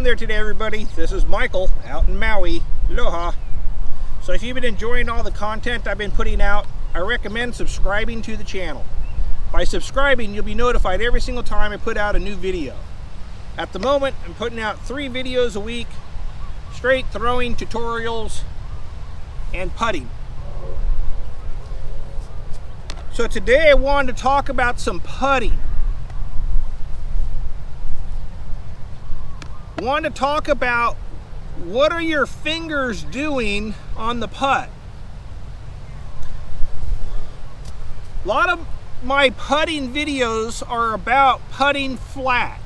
on there today, everybody? This is Michael out in Maui. Aloha. So if you've been enjoying all the content I've been putting out, I recommend subscribing to the channel. By subscribing, you'll be notified every single time I put out a new video. At the moment, I'm putting out 3 videos a week, straight throwing tutorials and putting. So today I wanted to talk about some putting. I wanted to talk about what are your fingers doing on the putt. A lot of my putting videos are about putting flat.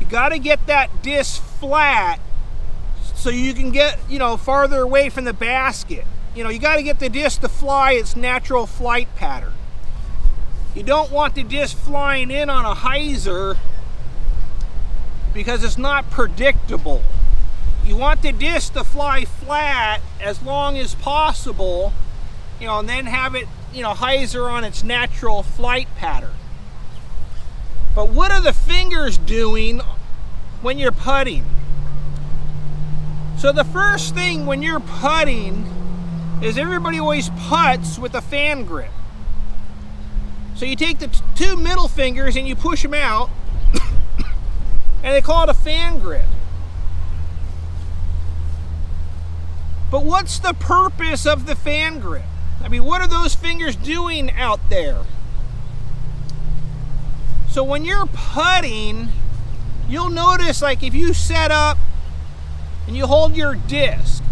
You got to get that disc flat so you can get, farther away from the basket. You got to get the disc to fly its natural flight pattern. You don't want the disc flying in on a hyzer because it's not predictable. You want the disc to fly flat as long as possible, and then have it, hyzer on its natural flight pattern. But what are the fingers doing when you're putting? So the first thing when you're putting is everybody always putts with a fan grip. So you take the 2 middle fingers and you push them out, and they call it a fan grip. But what's the purpose of the fan grip? I mean, what are those fingers doing out there? So when you're putting, you'll notice, like, if you set up and you hold your disc,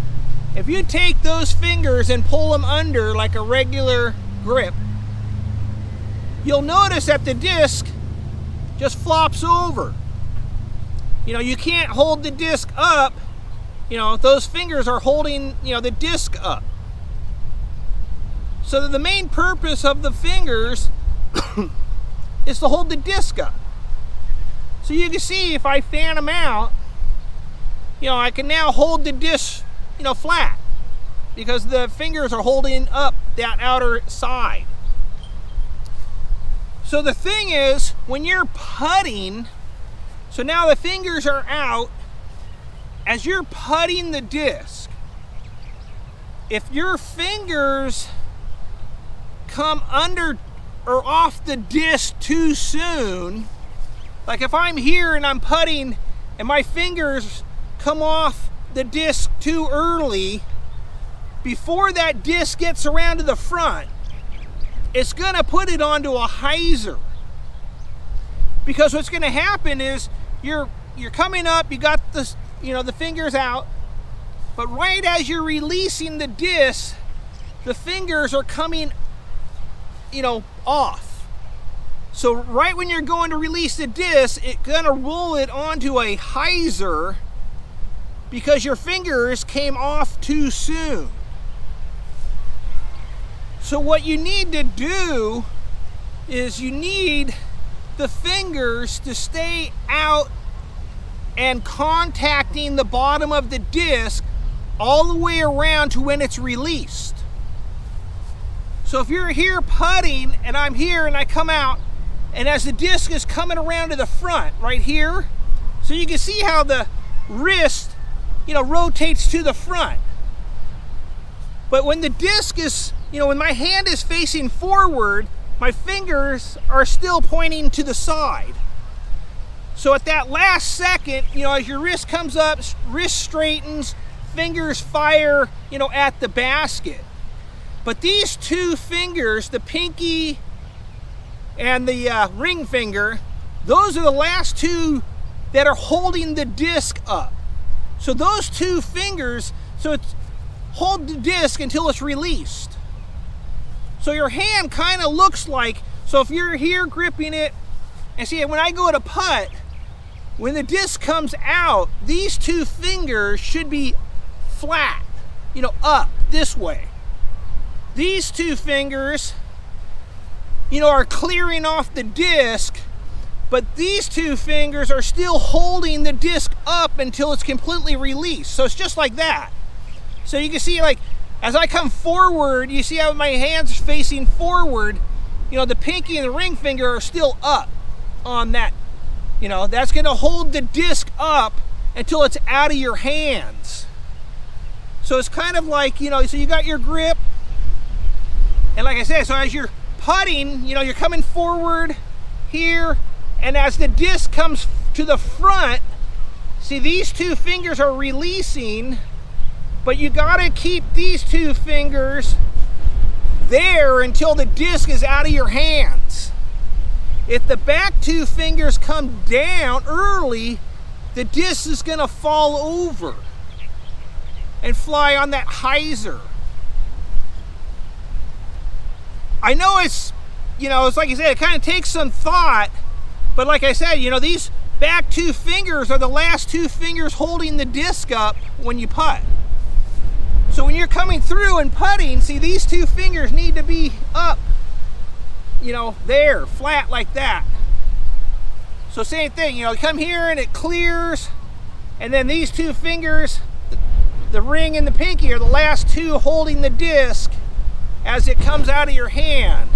if you take those fingers and pull them under like a regular grip, you'll notice that the disc just flops over. You can't hold the disc up. Those fingers are holding, the disc up. So the main purpose of the fingers is to hold the disc up. So you can see if I fan them out, I can now hold the disc, flat, because the fingers are holding up that outer side. So the thing is, when you're putting, so now the fingers are out, as you're putting the disc, if your fingers come under or off the disc too soon, like if I'm here and I'm putting and my fingers come off the disc too early, before that disc gets around to the front, it's gonna put it onto a hyzer. Because what's gonna happen is you're coming up, you got the the fingers out, but right as you're releasing the disc, the fingers are coming off. So right when you're going to release the disc, it's gonna roll it onto a hyzer because your fingers came off too soon. So what you need to do is you need the fingers to stay out and contacting the bottom of the disc all the way around to when it's released. So if you're here putting and I'm here and I come out, and as the disc is coming around to the front right here, so you can see how the wrist rotates to the front. But when the disc is, when my hand is facing forward, my fingers are still pointing to the side. So at that last second, as your wrist comes up, wrist straightens, fingers fire, at the basket. But these 2 fingers, the pinky and the ring finger, those are the last 2 that are holding the disc up. So those 2 fingers, hold the disc until it's released. So your hand kind of looks like, so if you're here gripping it, and see when I go to putt, when the disc comes out, these 2 fingers should be flat, up this way. These 2 fingers, are clearing off the disc, but these 2 fingers are still holding the disc up until it's completely released. So it's just like that. So you can see, like, as I come forward, you see how my hands are facing forward, the pinky and the ring finger are still up on that. That's going to hold the disc up until it's out of your hands. So it's kind of like, you know, so you got your grip, and like I said, so as you're putting, you know, you're coming forward here, and as the disc comes to the front, see, these two fingers are releasing, but you gotta keep these two fingers there until the disc is out of your hands. If the back two fingers come down early, the disc is gonna fall over and fly on that hyzer. I know it's, you know, it's like I said, it kind of takes some thought, but like I said, you know, these back two fingers are the last two fingers holding the disc up when you putt. So when you're coming through and putting, see, these two fingers need to be up, you know, there, flat like that. So same thing, you know, come here and it clears, and then these two fingers, the ring and the pinky, are the last two holding the disc as it comes out of your hand.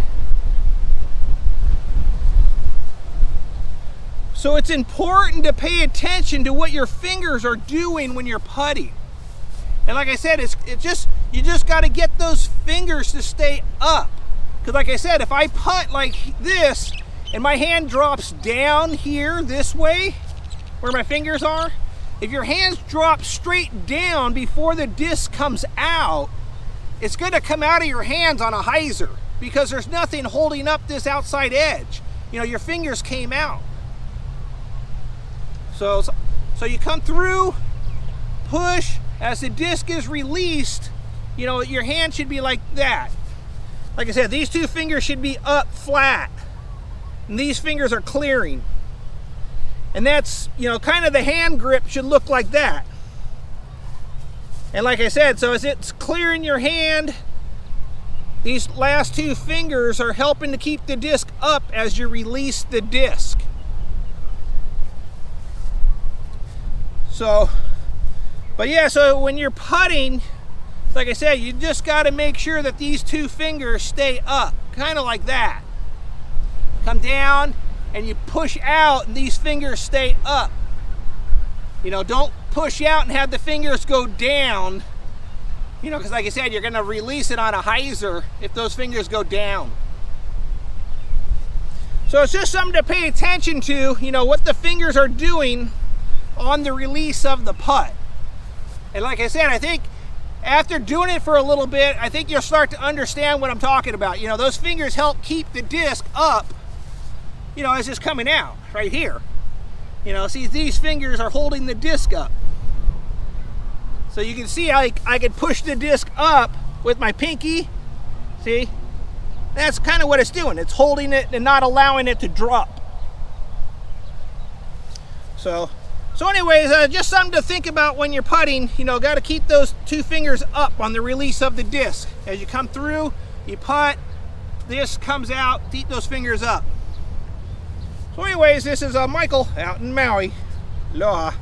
So it's important to pay attention to what your fingers are doing when you're putting. And like I said, you just got to get those fingers to stay up. Because like I said, if I putt like this and my hand drops down here this way, where my fingers are, if your hands drop straight down before the disc comes out, it's going to come out of your hands on a hyzer because there's nothing holding up this outside edge. You know, your fingers came out. So you come through, push, as the disc is released, you know, your hand should be like that. Like I said, these two fingers should be up flat, and these fingers are clearing. And that's, you know, kind of the hand grip should look like that. And like I said, so as it's clearing your hand, these last two fingers are helping to keep the disc up as you release the disc. So, but yeah, so when you're putting, like I said, you just got to make sure that these two fingers stay up, kind of like that. Come down and you push out and these fingers stay up. You know, don't push out and have the fingers go down, you know, because like I said, you're going to release it on a hyzer if those fingers go down. So it's just something to pay attention to, you know, what the fingers are doing on the release of the putt. And like I said, I think after doing it for a little bit, I think you'll start to understand what I'm talking about. You know, those fingers help keep the disc up, you know, as it's coming out right here. You know, see, these fingers are holding the disc up. So you can see I could push the disc up with my pinky. See? That's kind of what it's doing. It's holding it and not allowing it to drop. So anyways, just something to think about when you're putting. You know, got to keep those two fingers up on the release of the disc. As you come through, you putt, this comes out, keep those fingers up. So anyways, this is Michael out in Maui. Aloha.